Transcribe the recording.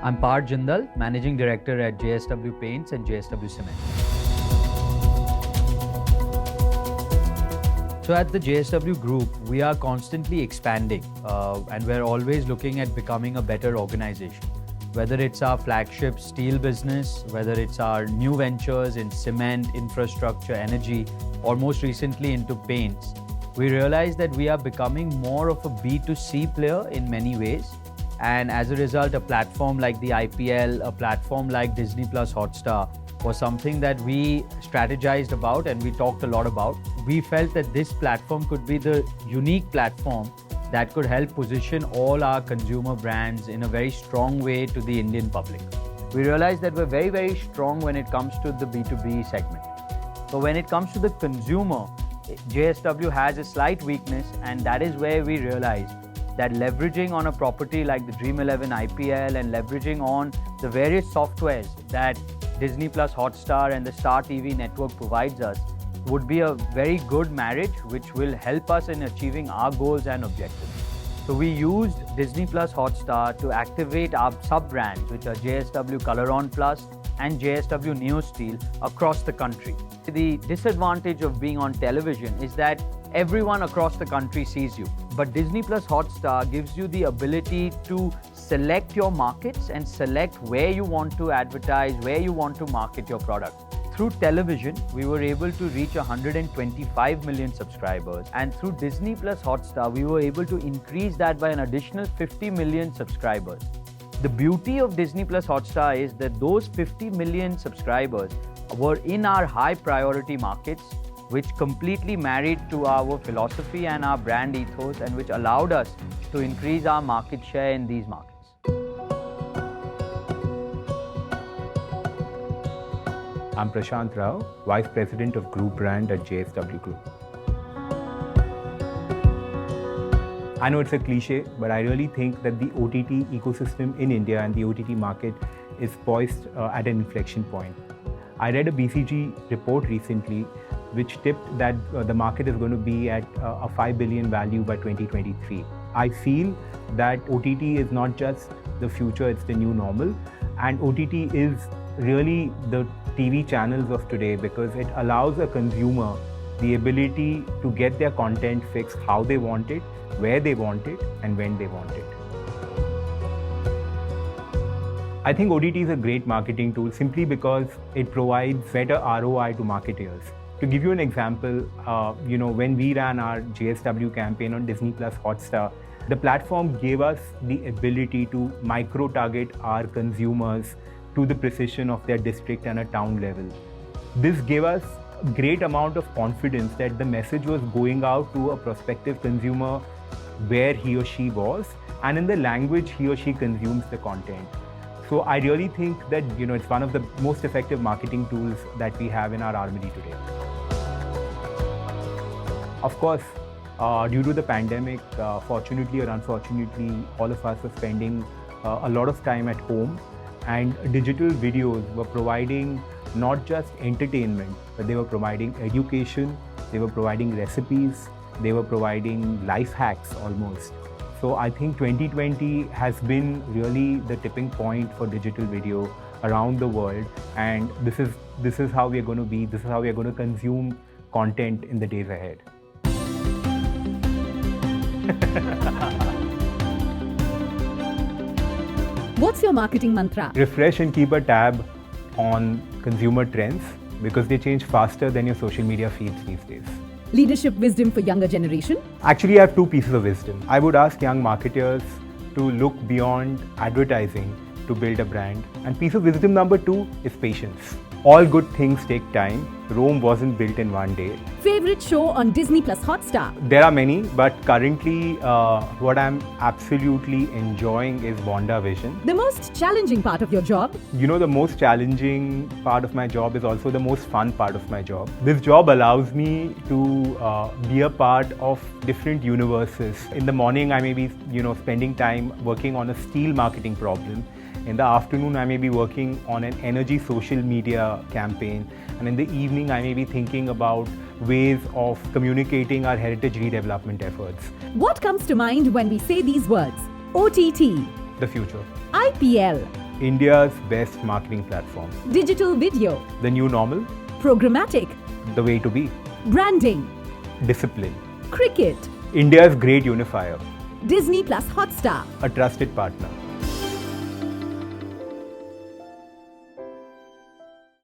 I'm Parth Jindal, Managing Director at JSW Paints and JSW Cement. So at the JSW Group, we are constantly expanding and we're always looking at becoming a better organization. Whether it's our flagship steel business, whether it's our new ventures in cement, infrastructure, energy, or most recently into paints, we realize that we are becoming more of a B2C player in many ways. And as a result, a platform like the IPL, a platform like Disney Hotstar was something that we strategized about and we talked a lot about. We felt that this platform could be the unique platform that could help position all our consumer brands in a very strong way to the Indian public. We realized that we're very, very strong when it comes to the B2B segment. But when it comes to the consumer, JSW has a slight weakness, and that is where we realized that leveraging on a property like the Dream 11 IPL and leveraging on the various softwares that Disney Hotstar and the Star TV network provides us would be a very good marriage which will help us in achieving our goals and objectives. So we used Disney Hotstar to activate our sub-brands, which are JSW Color On Plus and JSW Neo Steel, across the country. The disadvantage of being on television is that everyone across the country sees you. But Disney Hotstar gives you the ability to select your markets and select where you want to advertise, where you want to market your product. Through television, we were able to reach 125 million subscribers, and through Disney Hotstar, we were able to increase that by an additional 50 million subscribers. The beauty of Disney Hotstar is that those 50 million subscribers were in our high priority markets, which completely married to our philosophy and our brand ethos, and which allowed us to increase our market share in these markets. I'm Prashant Rao, Vice President of Group Brand at JSW Group. I know it's a cliche, but I really think that the OTT ecosystem in India and the OTT market is poised at an inflection point. I read a BCG report recently which tipped that the market is going to be at a 5 billion value by 2023. I feel that OTT is not just the future, it's the new normal, and OTT is really the TV channels of today because it allows a consumer the ability to get their content fixed how they want it, where they want it, and when they want it. I think OTT is a great marketing tool simply because it provides better ROI to marketers. To give you an example, when we ran our JSW campaign on Disney Hotstar, the platform gave us the ability to micro-target our consumers to the precision of their district and a town level. This gave us a great amount of confidence that the message was going out to a prospective consumer where he or she was and in the language he or she consumes the content. So I really think that it's one of the most effective marketing tools that we have in our armory today. Of course, due to the pandemic, fortunately or unfortunately, all of us are spending a lot of time at home, and digital videos were providing not just entertainment, but they were providing education, they were providing recipes, they were providing life hacks almost. So I think 2020 has been really the tipping point for digital video around the world, and this is how we are going to be, this is how we are going to consume content in the days ahead. What's your marketing mantra? Refresh and keep a tab on consumer trends because they change faster than your social media feeds these days. Leadership wisdom for younger generation? Actually, I have two pieces of wisdom. I would ask young marketers to look beyond advertising to build a brand. And piece of wisdom number 2 is patience. All good things take time. Rome wasn't built in one day. Favorite show on Disney Hotstar? There are many, but currently what I'm absolutely enjoying is WandaVision. The most challenging part of your job? The most challenging part of my job is also the most fun part of my job. This job allows me to be a part of different universes. In the morning, I may be, spending time working on a steel marketing problem. In the afternoon, I may be working on an energy social media campaign. And in the evening, I may be thinking about ways of communicating our heritage redevelopment efforts. What comes to mind when we say these words? OTT, The future. IPL, India's best marketing platform. Digital video, The new normal, programmatic, the way to be. branding, Discipline. cricket, India's great unifier, Disney Plus Hotstar. a trusted partner.